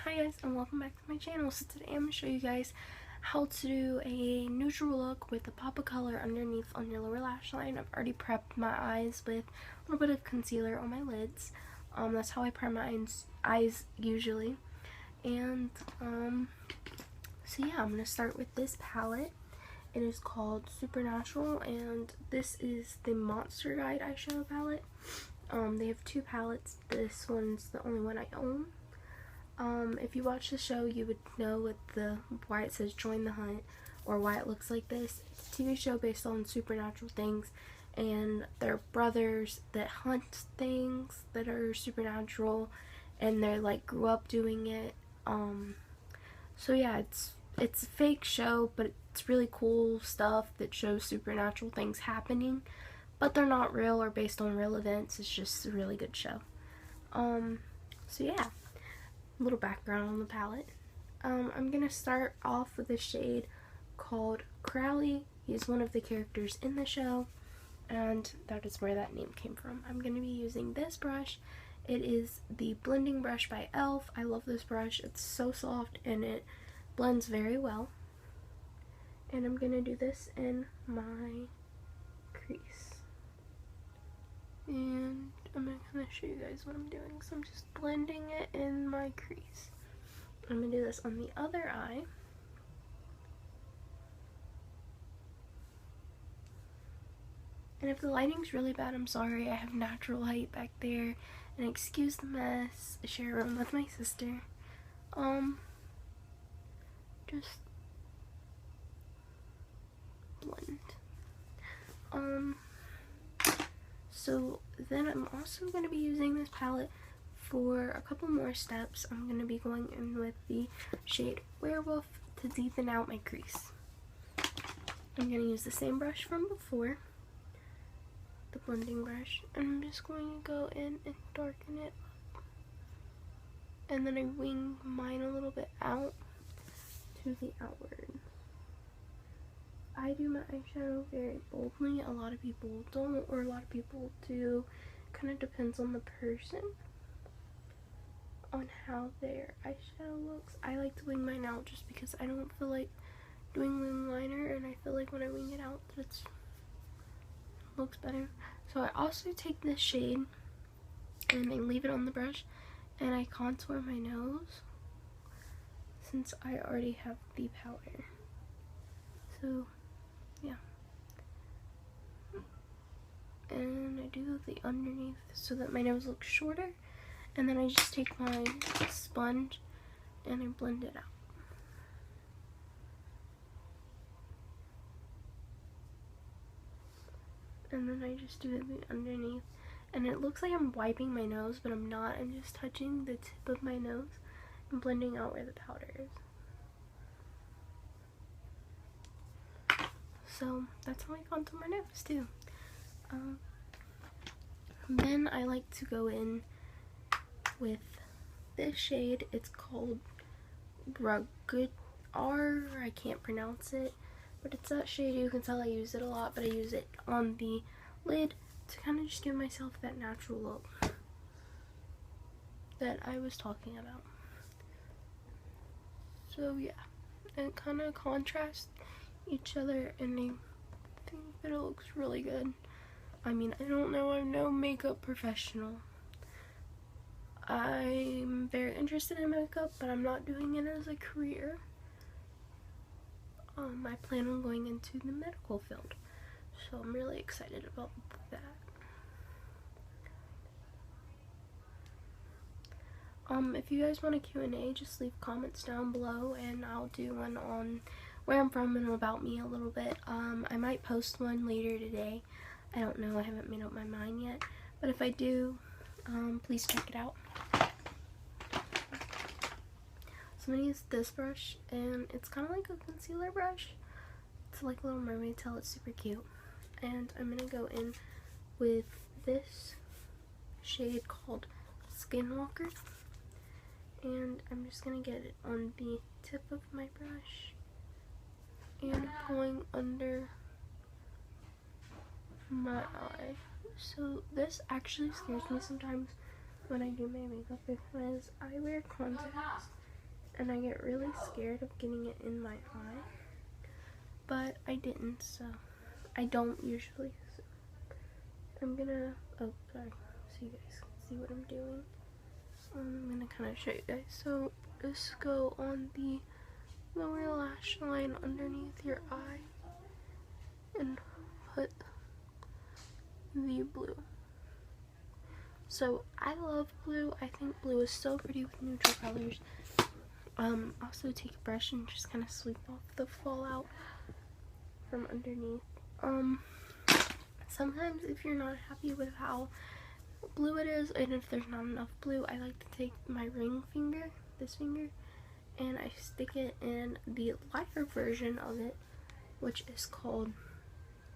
Hi guys, and welcome back to my channel. So today I'm going to show you guys how to do a neutral look with a pop of color underneath on your lower lash line. I've already prepped my eyes with a little bit of concealer on my lids. That's how I prep my eyes usually. And so yeah, I'm going to start with this palette. It is called Supernatural, and this is the Monster Guide eyeshadow palette. They have two palettes. This one's the only one I own. If you watch the show, you would know why it says Join the Hunt, or why it looks like this. It's a TV show based on supernatural things, and they're brothers that hunt things that are supernatural, and they like grew up doing it. So yeah, it's a fake show, but it's really cool stuff that shows supernatural things happening, but they're not real or based on real events. It's just a really good show. So yeah, a little background on the palette. I'm gonna start off with a shade called Crowley. He's one of the characters in the show, and that is where that name came from. I'm gonna be using this brush. It is the blending brush by e.l.f. I love this brush. It's so soft and it blends very well. And I'm gonna do this in my crease. And I'm gonna show you guys what I'm doing. So I'm just blending it in my crease. I'm gonna do this on the other eye. And if the lighting's really bad, I'm sorry. I have natural light back there. And excuse the mess. I share a room with my sister. Just blend. So then I'm also going to be using this palette for a couple more steps. I'm going to be going in with the shade Werewolf to deepen out my crease. I'm going to use the same brush from before, the blending brush, and I'm just going to go in and darken it up. And then I wing mine a little bit out to the outward. I do my eyeshadow very boldly. A lot of people don't, or a lot of people do. Kind of depends on the person, on how their eyeshadow looks. I like to wing mine out just because I don't feel like doing wing liner, and I feel like when I wing it out that it looks better. So I also take this shade and I leave it on the brush and I contour my nose since I already have the powder. So yeah, and I do the underneath so that my nose looks shorter, and then I just take my sponge and I blend it out. And then I just do the underneath, and it looks like I'm wiping my nose, but I'm not. I'm just touching the tip of my nose and blending out where the powder is. So that's how I contour my nose too. Then I like to go in with this shade. It's called Rugged R. I can't pronounce it, but it's that shade. You can tell I use it a lot, but I use it on the lid to kind of just give myself that natural look that I was talking about. So yeah, and kind of contrast each other, and I think that it looks really good. I mean, I don't know, I'm no makeup professional. I'm very interested in makeup, but I'm not doing it as a career. I plan on going into the medical field, so I'm really excited about that. If you guys want a Q&A, just leave comments down below, and I'll do one on where I'm from and about me a little bit. I might post one later today. I don't know, I haven't made up my mind yet, but if I do, please check it out. So I'm going to use this brush, and it's kind of like a concealer brush. It's like Little Mermaid tail. It's super cute. And I'm going to go in with this shade called Skinwalker, and I'm just going to get it on the tip of my brush and going under my eye. So this actually scares me sometimes when I do my makeup because I wear contacts, and I get really scared of getting it in my eye, but I didn't, so I don't usually. So I'm gonna, oh sorry, so you guys can see what I'm doing. I'm gonna kind of show you guys. So just go on the lower lash line underneath your eye and put the blue. So I love blue. I think blue is so pretty with neutral colors. Also take a brush and just kind of sweep off the fallout from underneath. Sometimes if you're not happy with how blue it is, and if there's not enough blue, I like to take my ring finger, this finger, and I stick it in the lighter version of it, which is called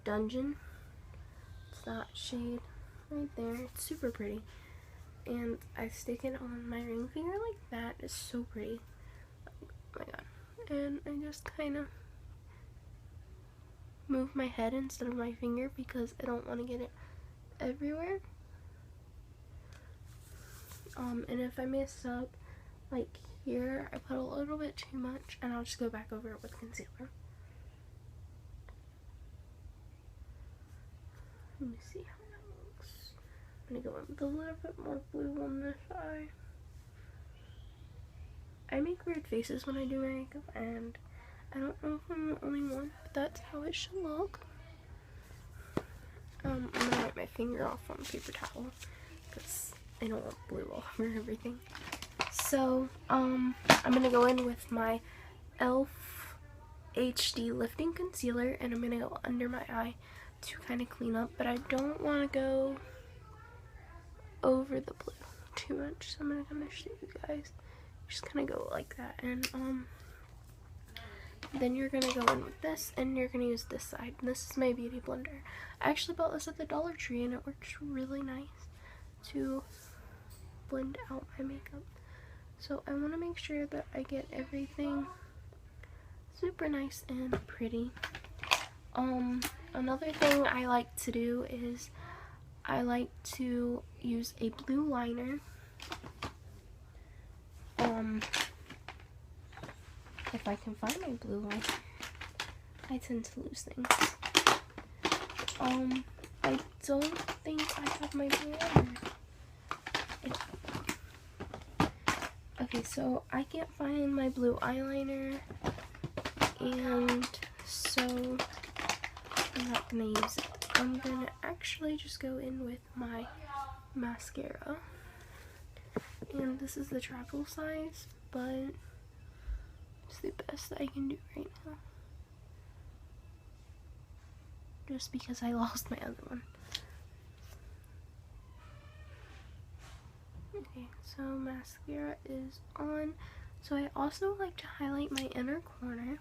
Dungeon. It's that shade right there. It's super pretty. And I stick it on my ring finger like that. It's so pretty. Oh my god. And I just kind of move my head instead of my finger because I don't want to get it everywhere. And if I mess up, like here, I put a little bit too much, and I'll just go back over it with concealer. Let me see how that looks. I'm gonna go in with a little bit more blue on this eye. I make weird faces when I do my makeup, and I don't know if I'm the only one, but that's how it should look. I'm gonna wipe my finger off on a paper towel because I don't want blue all over everything. So, I'm gonna go in with my e.l.f. HD Lifting Concealer, and I'm gonna go under my eye to kind of clean up, but I don't want to go over the blue too much, so I'm gonna kind of show you guys. Just kind of go like that, and then you're gonna go in with this, and you're gonna use this side. And this is my beauty blender. I actually bought this at the Dollar Tree, and it works really nice to blend out my makeup. So I want to make sure that I get everything super nice and pretty. Another thing I like to do is I like to use a blue liner. If I can find my blue liner, I tend to lose things. I don't think I have my blue liner. Okay, so I can't find my blue eyeliner, and so I'm not gonna use it. I'm gonna actually just go in with my mascara, and this is the travel size, but it's the best that I can do right now, just because I lost my other one. Okay, so mascara is on. So I also like to highlight my inner corner,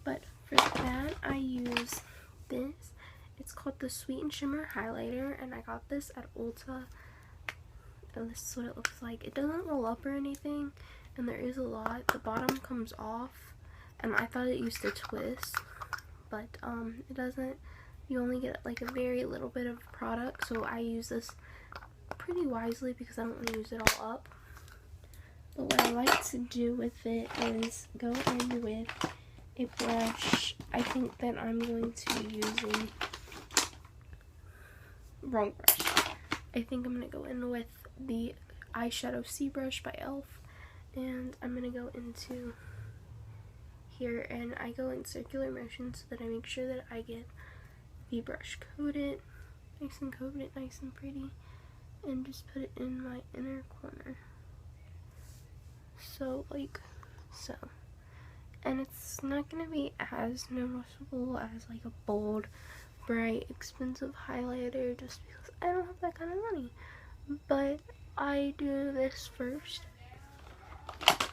but for that I use this. It's called the Sweet and Shimmer Highlighter, and I got this at Ulta, and this is what it looks like. It doesn't roll up or anything, and there is a lot. The bottom comes off, and I thought it used to twist, but it doesn't. You only get like a very little bit of product, so I use this pretty wisely because I don't want to use it all up. But what I like to do with it is go in with a brush. I think that I'm going to be using wrong brush. I think I'm going to go in with the eyeshadow C brush by e.l.f. and I'm going to go into here, and I go in circular motions so that I make sure that I get the brush coated, nice and coated, nice and pretty, and just put it in my inner corner. So like so. And it's not going to be as noticeable as like a bold, bright, expensive highlighter just because I don't have that kind of money. But I do this first,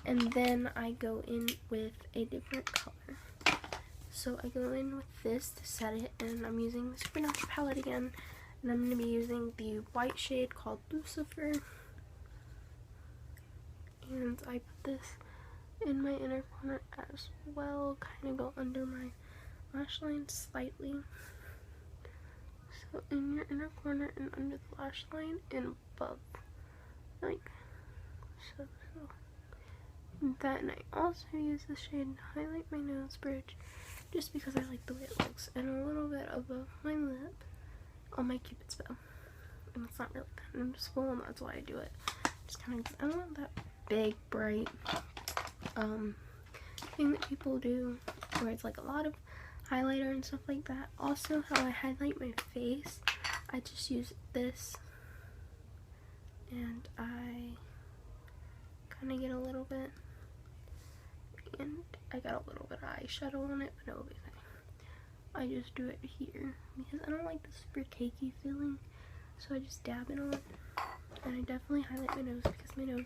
and then I go in with a different color. So I go in with this to set it, and I'm using the Supernatural palette again, and I'm going to be using the white shade called Lucifer. And I put this in my inner corner as well, kind of go under my lash line slightly. So in your inner corner and under the lash line and above, like so. Then I also use the shade to highlight my nose bridge just because I like the way it looks, and a little bit above my lip on my Cupid's bow. And it's not really that noticeable, and that's why I do it. Just kind of, I don't want that big, bright thing that people do where it's like a lot of highlighter and stuff like that. Also, how I highlight my face, I just use this, and I kind of get a little bit, and I got a little bit of eyeshadow on it, but it'll be fine. I just do it here because I don't like the super cakey feeling, so I just dab it on. And I definitely highlight my nose because my nose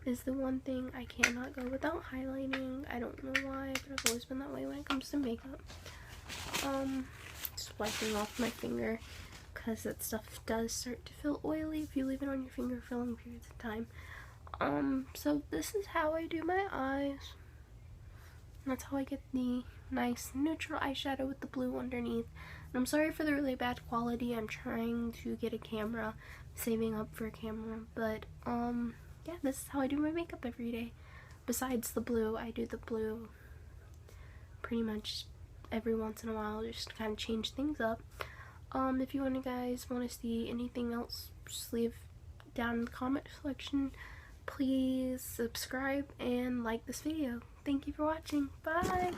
is the one thing I cannot go without highlighting. I don't know why, but I've always been that way when it comes to makeup. Just wiping off my finger because that stuff does start to feel oily if you leave it on your finger for long periods of time. So this is how I do my eyes. That's how I get the nice neutral eyeshadow with the blue underneath. And I'm sorry for the really bad quality. I'm trying to get a camera, saving up for a camera, but yeah, this is how I do my makeup every day. Besides the blue, I do the blue pretty much every once in a while just to kind of change things up. If you guys want to see anything else, just leave down in the comment section. Please subscribe and like this video. Thank you for watching. Bye!